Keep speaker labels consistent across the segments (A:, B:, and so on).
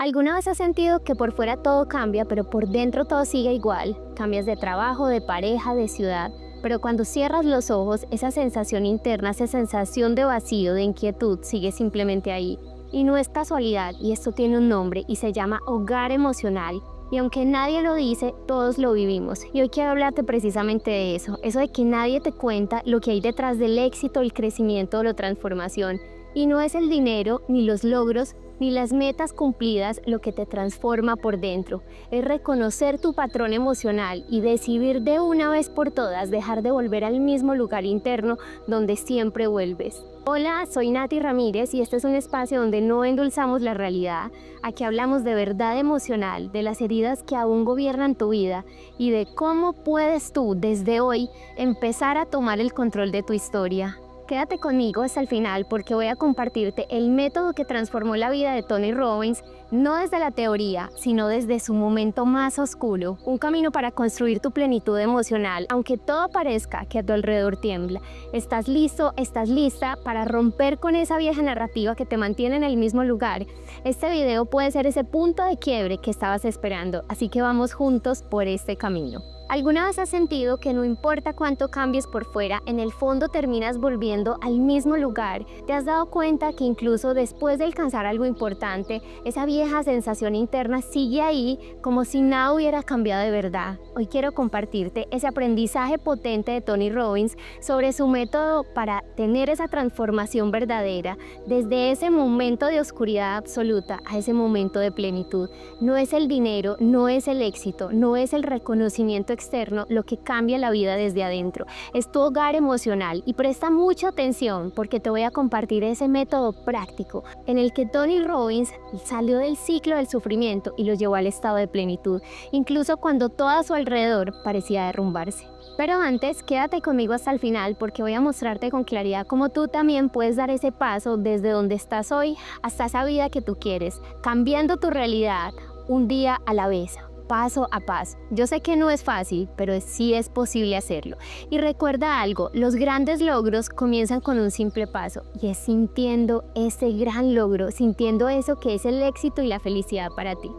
A: ¿Alguna vez has sentido que por fuera todo cambia, pero por dentro todo sigue igual? Cambias de trabajo, de pareja, de ciudad, pero cuando cierras los ojos, esa sensación interna, esa sensación de vacío, de inquietud, sigue simplemente ahí. Y no es casualidad, y esto tiene un nombre, y se llama hogar emocional. Y aunque nadie lo dice, todos lo vivimos. Y hoy quiero hablarte precisamente de eso de que nadie te cuenta lo que hay detrás del éxito, el crecimiento o la transformación. Y no es el dinero, ni los logros, ni las metas cumplidas lo que te transforma por dentro. Es reconocer tu patrón emocional y decidir de una vez por todas dejar de volver al mismo lugar interno donde siempre vuelves. Hola, soy Nati Ramírez y este es un espacio donde no endulzamos la realidad. Aquí hablamos de verdad emocional, de las heridas que aún gobiernan tu vida y de cómo puedes tú desde hoy empezar a tomar el control de tu historia. Quédate conmigo hasta el final porque voy a compartirte el método que transformó la vida de Tony Robbins, no desde la teoría, sino desde su momento más oscuro. Un camino para construir tu plenitud emocional, aunque todo parezca que a tu alrededor tiembla. ¿Estás listo? ¿Estás lista para romper con esa vieja narrativa que te mantiene en el mismo lugar? Este video puede ser ese punto de quiebre que estabas esperando, así que vamos juntos por este camino. ¿Alguna vez has sentido que no importa cuánto cambies por fuera, en el fondo terminas volviendo al mismo lugar? ¿Te has dado cuenta que incluso después de alcanzar algo importante, esa vieja sensación interna sigue ahí como si nada hubiera cambiado de verdad? Hoy quiero compartirte ese aprendizaje potente de Tony Robbins sobre su método para tener esa transformación verdadera, desde ese momento de oscuridad absoluta a ese momento de plenitud. No es el dinero, no es el éxito, no es el reconocimiento externo lo que cambia la vida desde adentro. Es tu hogar emocional y presta mucha atención porque te voy a compartir ese método práctico en el que Tony Robbins salió del ciclo del sufrimiento y lo llevó al estado de plenitud, incluso cuando todo a su alrededor parecía derrumbarse. Pero antes, quédate conmigo hasta el final porque voy a mostrarte con claridad cómo tú también puedes dar ese paso desde donde estás hoy hasta esa vida que tú quieres, cambiando tu realidad un día a la vez, paso a paso. Yo sé que no es fácil, pero sí es posible hacerlo. Y recuerda algo, los grandes logros comienzan con un simple paso y es sintiendo ese gran logro, sintiendo eso que es el éxito y la felicidad para ti.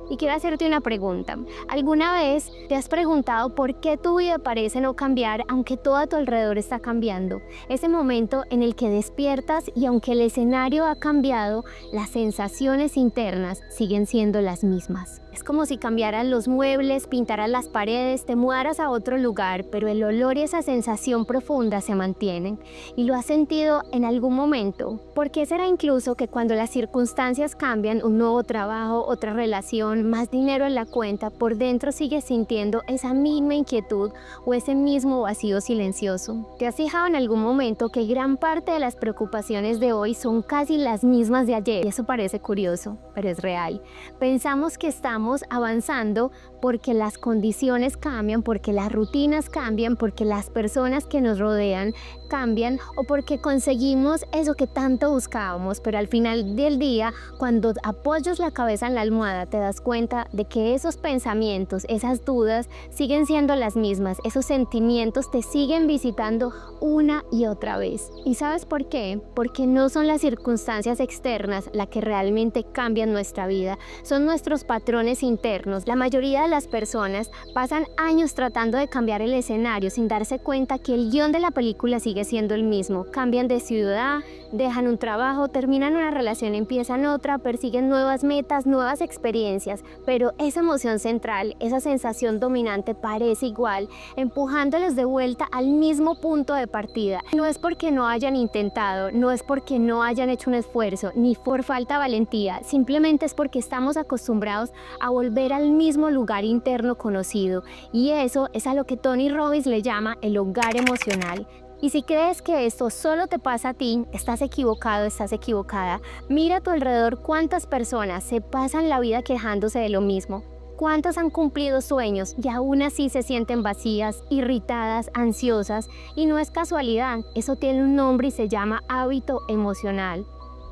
A: Y quiero hacerte una pregunta. ¿Alguna vez te has preguntado por qué tu vida parece no cambiar aunque todo a tu alrededor está cambiando? Ese momento en el que despiertas y aunque el escenario ha cambiado, las sensaciones internas siguen siendo las mismas. Es como si cambiaran los muebles, pintaras las paredes, te mudaras a otro lugar, pero el olor y esa sensación profunda se mantienen. ¿Y lo has sentido en algún momento? ¿Por qué será incluso que cuando las circunstancias cambian, un nuevo trabajo, otra relación, más dinero en la cuenta, por dentro sigues sintiendo esa misma inquietud o ese mismo vacío silencioso? ¿Te has fijado en algún momento que gran parte de las preocupaciones de hoy son casi las mismas de ayer? Y eso parece curioso, pero es real. Pensamos que estamos avanzando porque las condiciones cambian, porque las rutinas cambian, porque las personas que nos rodean cambian o porque conseguimos eso que tanto buscábamos, pero al final del día, cuando apoyas la cabeza en la almohada, te das cuenta de que esos pensamientos, esas dudas siguen siendo las mismas, esos sentimientos te siguen visitando una y otra vez. ¿Y sabes por qué? Porque no son las circunstancias externas las que realmente cambian nuestra vida, son nuestros patrones internos. La mayoría de las personas pasan años tratando de cambiar el escenario sin darse cuenta que el guión de la película sigue siendo el mismo. Cambian de ciudad, dejan un trabajo, terminan una relación, empiezan otra, persiguen nuevas metas, nuevas experiencias, pero esa emoción central, esa sensación dominante parece igual, empujándolos de vuelta al mismo punto de partida. No es porque no hayan intentado, no es porque no hayan hecho un esfuerzo, ni por falta de valentía, simplemente es porque estamos acostumbrados a volver al mismo lugar interno conocido, y eso es a lo que Tony Robbins le llama el hogar emocional. Y si crees que esto solo te pasa a ti, estás equivocado, estás equivocada. Mira a tu alrededor cuántas personas se pasan la vida quejándose de lo mismo. ¿Cuántas han cumplido sueños y aún así se sienten vacías, irritadas, ansiosas? Y no es casualidad, eso tiene un nombre y se llama hábito emocional.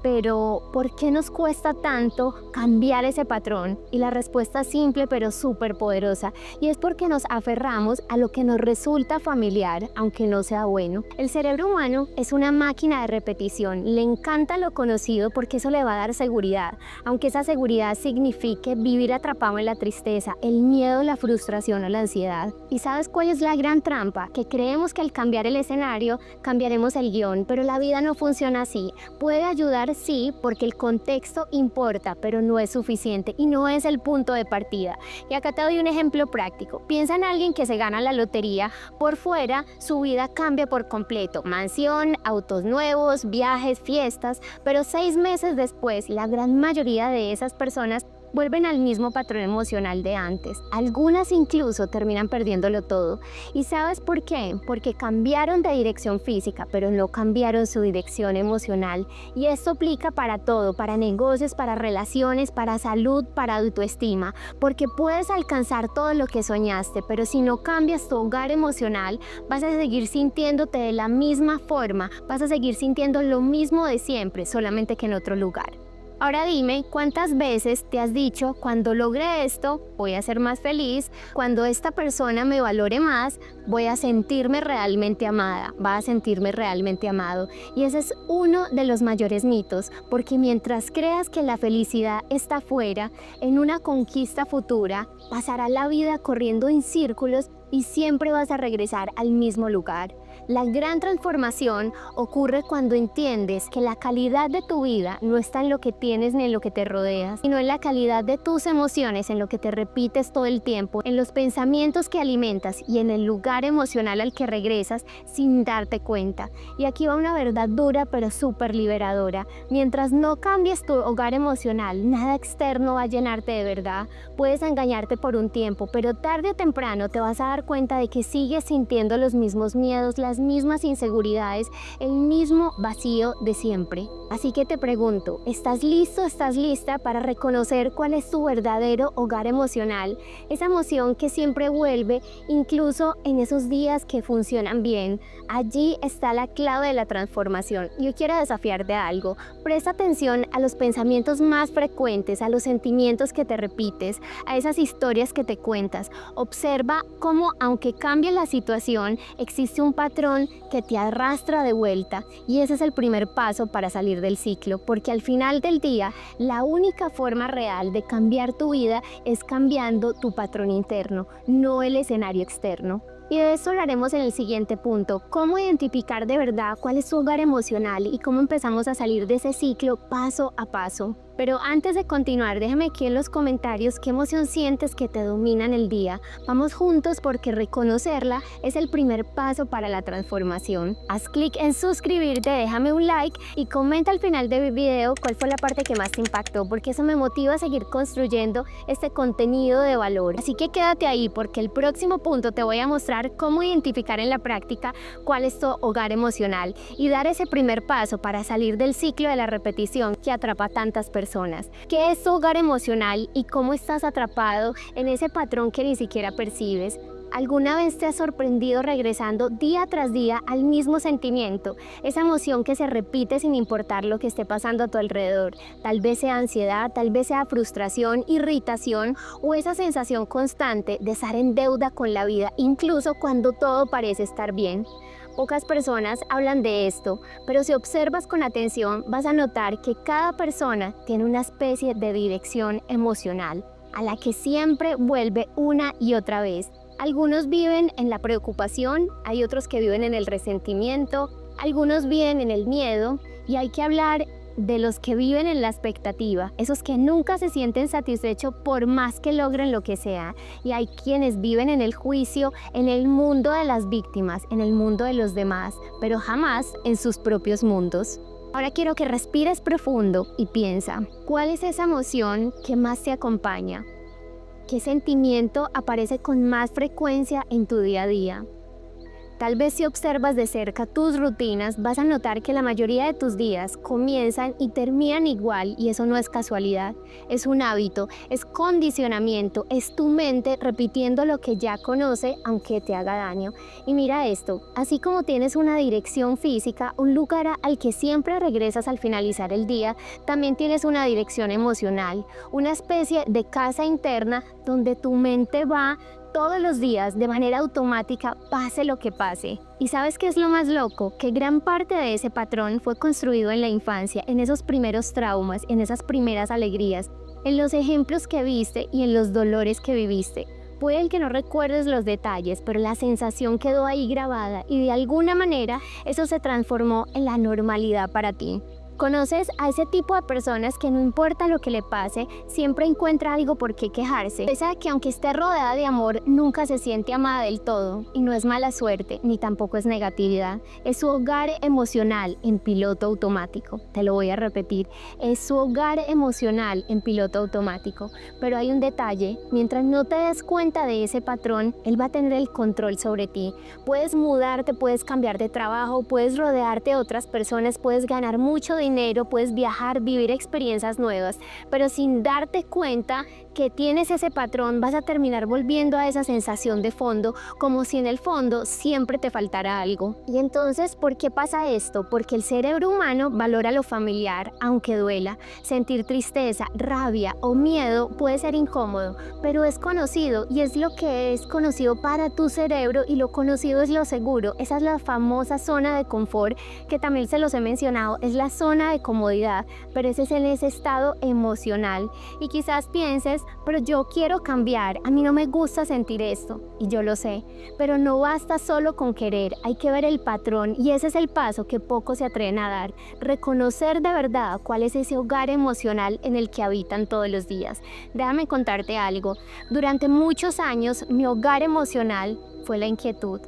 A: Pero, ¿por qué nos cuesta tanto cambiar ese patrón? Y la respuesta es simple pero súper poderosa, y es porque nos aferramos a lo que nos resulta familiar, aunque no sea bueno. El cerebro humano es una máquina de repetición, le encanta lo conocido porque eso le va a dar seguridad, aunque esa seguridad signifique vivir atrapado en la tristeza, el miedo, la frustración o la ansiedad. ¿Y sabes cuál es la gran trampa? Que creemos que al cambiar el escenario, cambiaremos el guión, pero la vida no funciona así. Puede ayudar, sí, porque el contexto importa, pero no es suficiente y no es el punto de partida. Y acá te doy un ejemplo práctico. Piensa en alguien que se gana la lotería. Por fuera, su vida cambia por completo. Mansión, autos nuevos, viajes, fiestas, pero 6 meses después, la gran mayoría de esas personas vuelven al mismo patrón emocional de antes. Algunas incluso terminan perdiéndolo todo. ¿Y sabes por qué? Porque cambiaron de dirección física, pero no cambiaron su dirección emocional. Y esto aplica para todo, para negocios, para relaciones, para salud, para autoestima. Porque puedes alcanzar todo lo que soñaste, pero si no cambias tu hogar emocional, vas a seguir sintiéndote de la misma forma, vas a seguir sintiendo lo mismo de siempre, solamente que en otro lugar. Ahora dime, ¿cuántas veces te has dicho, cuando logre esto, voy a ser más feliz, cuando esta persona me valore más, voy a sentirme realmente amada, va a sentirme realmente amado? Y ese es uno de los mayores mitos, porque mientras creas que la felicidad está fuera, en una conquista futura, pasará la vida corriendo en círculos y siempre vas a regresar al mismo lugar. La gran transformación ocurre cuando entiendes que la calidad de tu vida no está en lo que tienes ni en lo que te rodeas, sino en la calidad de tus emociones, en lo que te repites todo el tiempo, en los pensamientos que alimentas y en el lugar emocional al que regresas sin darte cuenta. Y aquí va una verdad dura pero súper liberadora. Mientras no cambies tu hogar emocional, nada externo va a llenarte de verdad. Puedes engañarte por un tiempo, pero tarde o temprano te vas a dar cuenta de que sigues sintiendo los mismos miedos, las mismas inseguridades, el mismo vacío de siempre. Así que te pregunto, ¿estás listo, estás lista para reconocer cuál es tu verdadero hogar emocional? Esa emoción que siempre vuelve, incluso en esos días que funcionan bien. Allí está la clave de la transformación. Yo quiero desafiarte a algo. Presta atención a los pensamientos más frecuentes, a los sentimientos que te repites, a esas historias que te cuentas. Observa cómo, aunque cambie la situación, existe un patrón que te arrastra de vuelta, y ese es el primer paso para salir del ciclo, porque al final del día, la única forma real de cambiar tu vida es cambiando tu patrón interno, no el escenario externo. Y de eso hablaremos en el siguiente punto, cómo identificar de verdad cuál es tu hogar emocional y cómo empezamos a salir de ese ciclo paso a paso. Pero antes de continuar, déjame aquí en los comentarios qué emoción sientes que te domina en el día. Vamos juntos porque reconocerla es el primer paso para la transformación. Haz clic en suscribirte, déjame un like y comenta al final del video cuál fue la parte que más te impactó, porque eso me motiva a seguir construyendo este contenido de valor. Así que quédate ahí porque el próximo punto te voy a mostrar cómo identificar en la práctica cuál es tu hogar emocional y dar ese primer paso para salir del ciclo de la repetición que atrapa a tantas personas. ¿Qué es tu hogar emocional y cómo estás atrapado en ese patrón que ni siquiera percibes? ¿Alguna vez te has sorprendido regresando día tras día al mismo sentimiento? Esa emoción que se repite sin importar lo que esté pasando a tu alrededor. Tal vez sea ansiedad, tal vez sea frustración, irritación o esa sensación constante de estar en deuda con la vida, incluso cuando todo parece estar bien. Pocas personas hablan de esto, pero si observas con atención vas a notar que cada persona tiene una especie de dirección emocional a la que siempre vuelve una y otra vez. Algunos viven en la preocupación, hay otros que viven en el resentimiento, algunos viven en el miedo, y hay que hablar de los que viven en la expectativa, esos que nunca se sienten satisfechos por más que logren lo que sea. Y hay quienes viven en el juicio, en el mundo de las víctimas, en el mundo de los demás, pero jamás en sus propios mundos. Ahora quiero que respires profundo y piensa, ¿cuál es esa emoción que más te acompaña? ¿Qué sentimiento aparece con más frecuencia en tu día a día? Tal vez si observas de cerca tus rutinas, vas a notar que la mayoría de tus días comienzan y terminan igual, y eso no es casualidad, es un hábito, es condicionamiento, es tu mente repitiendo lo que ya conoce aunque te haga daño. Y mira esto, así como tienes una dirección física, un lugar al que siempre regresas al finalizar el día, también tienes una dirección emocional, una especie de casa interna donde tu mente va todos los días de manera automática, pase lo que pase. ¿Y sabes qué es lo más loco? Que gran parte de ese patrón fue construido en la infancia, en esos primeros traumas, en esas primeras alegrías, en los ejemplos que viste y en los dolores que viviste. Puede que no recuerdes los detalles, pero la sensación quedó ahí grabada y de alguna manera eso se transformó en la normalidad para ti. ¿Conoces a ese tipo de personas que no importa lo que le pase, siempre encuentra algo por qué quejarse? Pese que aunque esté rodeada de amor, nunca se siente amada del todo. Y no es mala suerte, ni tampoco es negatividad. Es su hogar emocional en piloto automático. Te lo voy a repetir. Es su hogar emocional en piloto automático. Pero hay un detalle. Mientras no te des cuenta de ese patrón, él va a tener el control sobre ti. Puedes mudarte, puedes cambiar de trabajo, puedes rodearte de otras personas, puedes ganar mucho dinero, puedes viajar, vivir experiencias nuevas, pero sin darte cuenta que tienes ese patrón, vas a terminar volviendo a esa sensación de fondo, como si en el fondo siempre te faltara algo. Y entonces, ¿por qué pasa esto? Porque el cerebro humano valora lo familiar, aunque duela. Sentir tristeza, rabia o miedo puede ser incómodo, pero es conocido, y es lo que es conocido para tu cerebro, y lo conocido es lo seguro. Esa es la famosa zona de confort, que también se los he mencionado, es la zona de comodidad, pero ese es en ese estado emocional. Y quizás pienses, pero yo quiero cambiar, a mí no me gusta sentir esto, y yo lo sé, pero no basta solo con querer, hay que ver el patrón, y ese es el paso que pocos se atreven a dar, reconocer de verdad cuál es ese hogar emocional en el que habitan todos los días. Déjame contarte algo, durante muchos años mi hogar emocional fue la inquietud.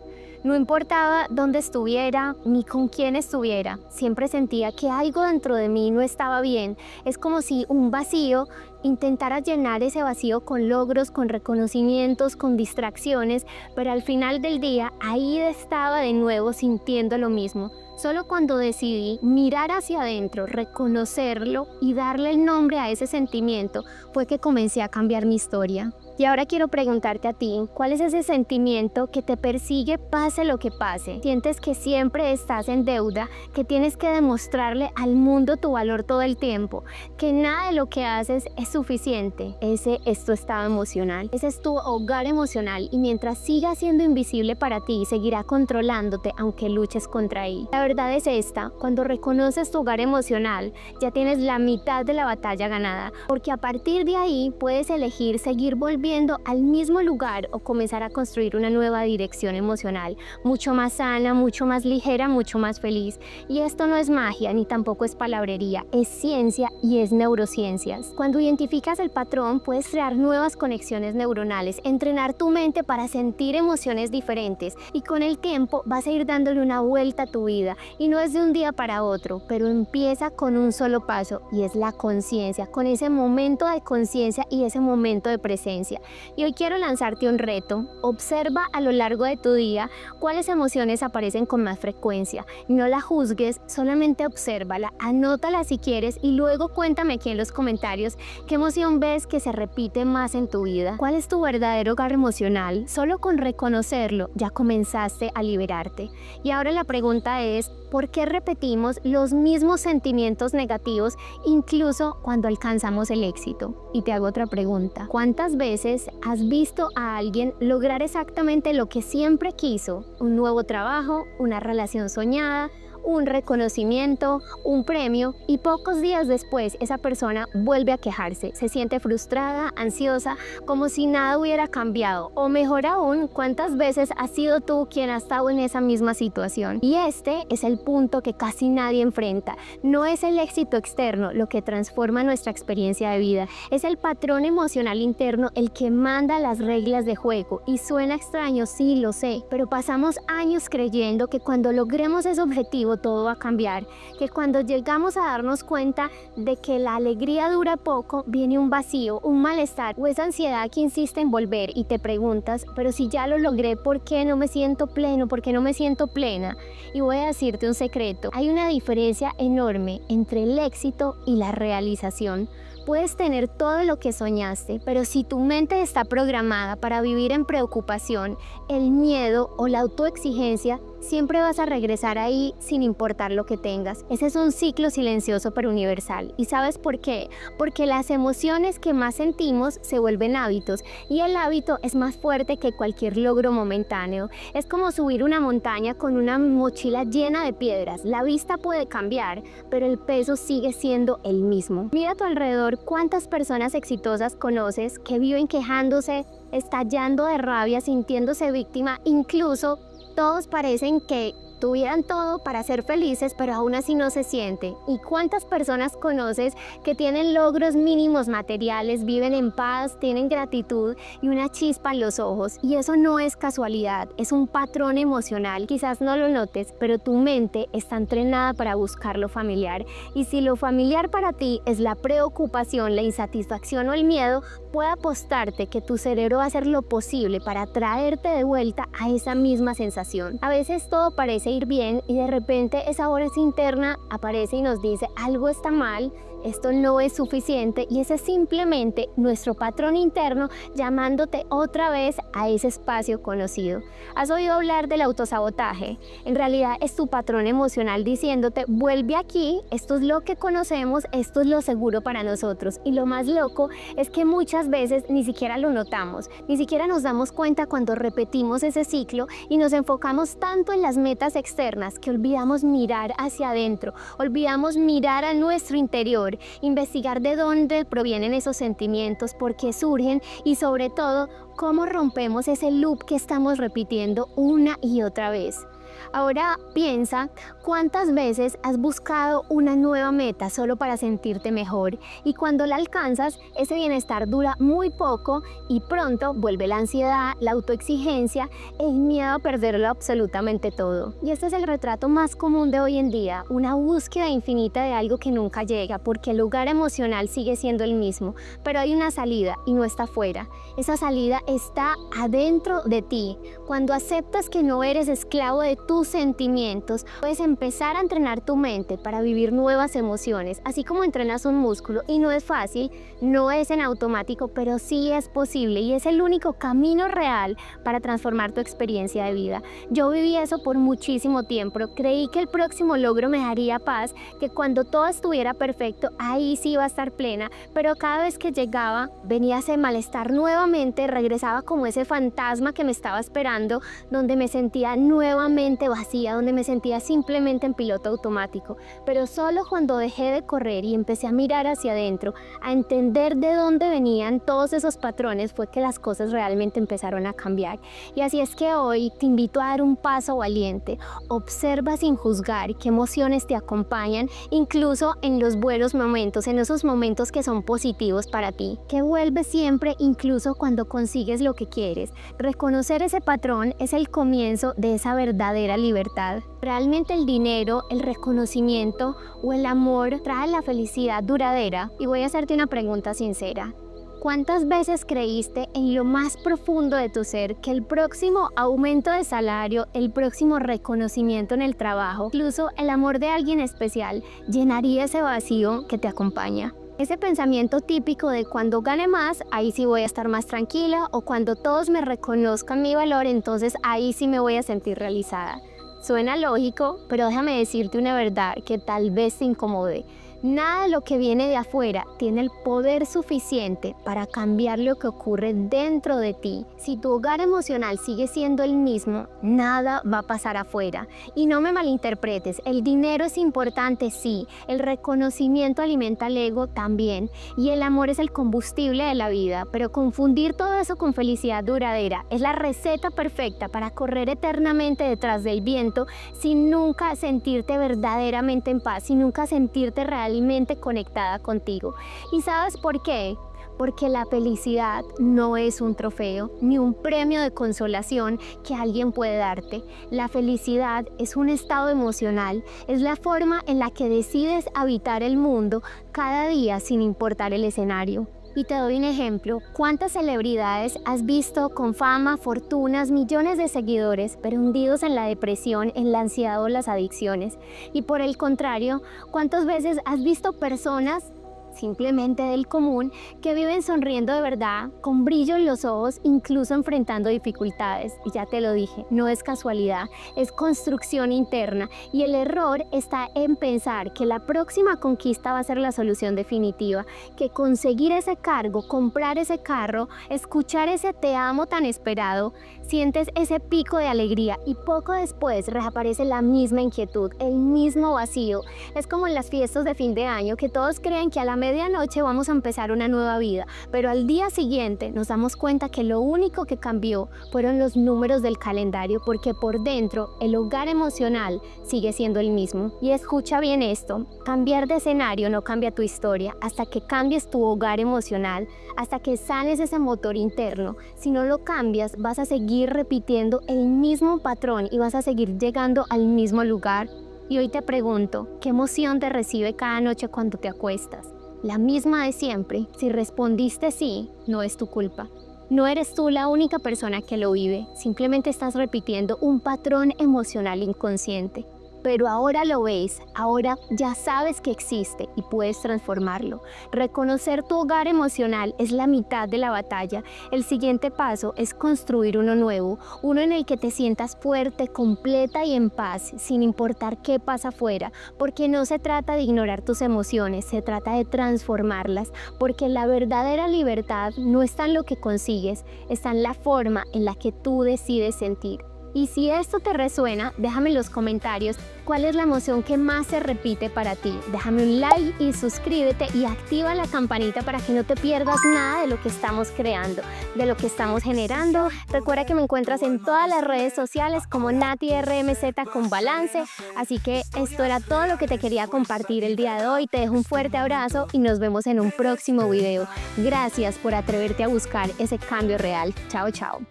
A: No importaba dónde estuviera ni con quién estuviera, siempre sentía que algo dentro de mí no estaba bien. Es como si un vacío intentara llenar ese vacío con logros, con reconocimientos, con distracciones, pero al final del día ahí estaba de nuevo sintiendo lo mismo. Solo cuando decidí mirar hacia adentro, reconocerlo y darle el nombre a ese sentimiento fue que comencé a cambiar mi historia. Y ahora quiero preguntarte a ti, ¿cuál es ese sentimiento que te persigue pase lo que pase? ¿Sientes que siempre estás en deuda, que tienes que demostrarle al mundo tu valor todo el tiempo, que nada de lo que haces es suficiente? Ese es tu estado emocional, ese es tu hogar emocional, y mientras siga siendo invisible para ti, seguirá controlándote aunque luches contra él. La verdad es esta, cuando reconoces tu hogar emocional, ya tienes la mitad de la batalla ganada, porque a partir de ahí puedes elegir seguir volviendo al mismo lugar o comenzar a construir una nueva dirección emocional, mucho más sana, mucho más ligera, mucho más feliz. Y esto no es magia ni tampoco es palabrería, es ciencia y es neurociencias. Cuando identificas el patrón, puedes crear nuevas conexiones neuronales, entrenar tu mente para sentir emociones diferentes, y con el tiempo vas a ir dándole una vuelta a tu vida, y no es de un día para otro, pero empieza con un solo paso, y es la conciencia, con ese momento de conciencia y ese momento de presencia. Y hoy quiero lanzarte un reto. Observa a lo largo de tu día cuáles emociones aparecen con más frecuencia. No la juzgues, solamente obsérvala, anótala si quieres, y luego cuéntame aquí en los comentarios qué emoción ves que se repite más en tu vida. ¿Cuál es tu verdadero hogar emocional? Solo con reconocerlo ya comenzaste a liberarte. Y ahora la pregunta es, ¿por qué repetimos los mismos sentimientos negativos incluso cuando alcanzamos el éxito? Y te hago otra pregunta. ¿Cuántas veces has visto a alguien lograr exactamente lo que siempre quiso? Un nuevo trabajo, una relación soñada, un reconocimiento, un premio, y pocos días después esa persona vuelve a quejarse, se siente frustrada, ansiosa, como si nada hubiera cambiado. O mejor aún, ¿cuántas veces has sido tú quien ha estado en esa misma situación? Y este es el punto que casi nadie enfrenta. No es el éxito externo lo que transforma nuestra experiencia de vida, es el patrón emocional interno el que manda las reglas de juego. Y suena extraño, sí, lo sé, pero pasamos años creyendo que cuando logremos ese objetivo luego todo va a cambiar, que cuando llegamos a darnos cuenta de que la alegría dura poco, viene un vacío, un malestar o esa ansiedad que insiste en volver y te preguntas, pero si ya lo logré, ¿por qué no me siento pleno? ¿Por qué no me siento plena? Y voy a decirte un secreto, hay una diferencia enorme entre el éxito y la realización. Puedes tener todo lo que soñaste, pero si tu mente está programada para vivir en preocupación, el miedo o la autoexigencia, siempre vas a regresar ahí sin importar lo que tengas. Ese es un ciclo silencioso pero universal. ¿Y sabes por qué? Porque las emociones que más sentimos se vuelven hábitos y el hábito es más fuerte que cualquier logro momentáneo. Es como subir una montaña con una mochila llena de piedras. La vista puede cambiar, pero el peso sigue siendo el mismo. Mira a tu alrededor cuántas personas exitosas conoces que viven quejándose, estallando de rabia, sintiéndose víctima, incluso todos parecen que tuvieran todo para ser felices, pero aún así no se siente. ¿Y cuántas personas conoces que tienen logros mínimos materiales, viven en paz, tienen gratitud y una chispa en los ojos? Y eso no es casualidad, es un patrón emocional. Quizás no lo notes, pero tu mente está entrenada para buscar lo familiar. Y si lo familiar para ti es la preocupación, la insatisfacción o el miedo, puedo apostarte que tu cerebro va a hacer lo posible para traerte de vuelta a esa misma sensación. A veces todo parece ir bien y de repente esa voz interna aparece y nos dice algo está mal, esto no es suficiente, y ese es simplemente nuestro patrón interno llamándote otra vez a ese espacio conocido. ¿Has oído hablar del autosabotaje? En realidad es tu patrón emocional diciéndote vuelve aquí, esto es lo que conocemos, esto es lo seguro para nosotros. Y lo más loco es que muchas veces ni siquiera lo notamos, ni siquiera nos damos cuenta cuando repetimos ese ciclo y nos enfocamos tanto en las metas externas que olvidamos mirar hacia adentro, olvidamos mirar a nuestro interior, investigar de dónde provienen esos sentimientos, por qué surgen y sobre todo cómo rompemos ese loop que estamos repitiendo una y otra vez. Ahora piensa cuántas veces has buscado una nueva meta solo para sentirte mejor y cuando la alcanzas ese bienestar dura muy poco y pronto vuelve la ansiedad, la autoexigencia, el miedo a perderlo absolutamente todo. Y este es el retrato más común de hoy en día, una búsqueda infinita de algo que nunca llega porque el lugar emocional sigue siendo el mismo, pero hay una salida y no está afuera. Esa salida está adentro de ti. Cuando aceptas que no eres esclavo de tus sentimientos, puedes empezar a entrenar tu mente para vivir nuevas emociones, así como entrenas un músculo. Y no es fácil, no es en automático, pero sí es posible y es el único camino real para transformar tu experiencia de vida. Yo viví eso por muchísimo tiempo, creí que el próximo logro me daría paz, que cuando todo estuviera perfecto, ahí sí iba a estar plena, pero cada vez que llegaba, venía ese malestar nuevamente, regresaba como ese fantasma que me estaba esperando, donde me sentía nuevamente vacía, donde me sentía simplemente en piloto automático. Pero solo cuando dejé de correr y empecé a mirar hacia adentro, a entender de dónde venían todos esos patrones, fue que las cosas realmente empezaron a cambiar. Y así es que hoy te invito a dar un paso valiente. Observa sin juzgar qué emociones te acompañan, incluso en los buenos momentos, en esos momentos que son positivos para ti, que vuelves siempre incluso cuando consigues lo que quieres. Reconocer ese patrón es el comienzo de esa verdadera libertad. Realmente el dinero, el reconocimiento o el amor trae la felicidad duradera. Y voy a hacerte una pregunta sincera. ¿Cuántas veces creíste en lo más profundo de tu ser que el próximo aumento de salario, el próximo reconocimiento en el trabajo, incluso el amor de alguien especial, llenaría ese vacío que te acompaña? Ese pensamiento típico de cuando gane más, ahí sí voy a estar más tranquila, o cuando todos me reconozcan mi valor, entonces ahí sí me voy a sentir realizada. Suena lógico, pero déjame decirte una verdad que tal vez te incomode. Nada de lo que viene de afuera tiene el poder suficiente para cambiar lo que ocurre dentro de ti. Si tu hogar emocional sigue siendo el mismo, nada va a pasar afuera. Y no me malinterpretes, el dinero es importante, sí, el reconocimiento alimenta el ego también, y el amor es el combustible de la vida, pero confundir todo eso con felicidad duradera es la receta perfecta para correr eternamente detrás del viento sin nunca sentirte verdaderamente en paz, sin nunca sentirte realmente conectada contigo. ¿Y sabes por qué? porque la felicidad no es un trofeo ni un premio de consolación que alguien puede darte. La felicidad es un estado emocional, es la forma en la que decides habitar el mundo cada día sin importar el escenario. Y te doy un ejemplo, ¿cuántas celebridades has visto con fama, fortunas, millones de seguidores, pero hundidos en la depresión, en la ansiedad o las adicciones? Y por el contrario, ¿cuántas veces has visto personas simplemente del común, que viven sonriendo de verdad, con brillo en los ojos, incluso enfrentando dificultades? Y ya te lo dije, no es casualidad, es construcción interna, y el error está en pensar que la próxima conquista va a ser la solución definitiva, que conseguir ese cargo, comprar ese carro, escuchar ese te amo tan esperado, sientes ese pico de alegría y poco después reaparece la misma inquietud, el mismo vacío. Es como en las fiestas de fin de año, que todos creen que a la medianoche vamos a empezar una nueva vida, pero al día siguiente nos damos cuenta que lo único que cambió fueron los números del calendario, porque por dentro el hogar emocional sigue siendo el mismo. Y escucha bien esto, cambiar de escenario no cambia tu historia hasta que cambies tu hogar emocional, hasta que sanes ese motor interno. Si no lo cambias, vas a seguir repitiendo el mismo patrón y vas a seguir llegando al mismo lugar. Y hoy te pregunto, ¿qué emoción te recibe cada noche cuando te acuestas? La misma de siempre. Si respondiste sí, no es tu culpa. No eres tú la única persona que lo vive, simplemente estás repitiendo un patrón emocional inconsciente. Pero ahora lo ves, ahora ya sabes que existe y puedes transformarlo. Reconocer tu hogar emocional es la mitad de la batalla. El siguiente paso es construir uno nuevo, uno en el que te sientas fuerte, completa y en paz, sin importar qué pasa afuera, porque no se trata de ignorar tus emociones, se trata de transformarlas, porque la verdadera libertad no está en lo que consigues, está en la forma en la que tú decides sentir. Y si esto te resuena, déjame en los comentarios cuál es la emoción que más se repite para ti. Déjame un like y suscríbete y activa la campanita para que no te pierdas nada de lo que estamos creando, de lo que estamos generando. Recuerda que me encuentras en todas las redes sociales como NatiRMZ con balance. Así que esto era todo lo que te quería compartir el día de hoy. Te dejo un fuerte abrazo y nos vemos en un próximo video. Gracias por atreverte a buscar ese cambio real. Chao, chao.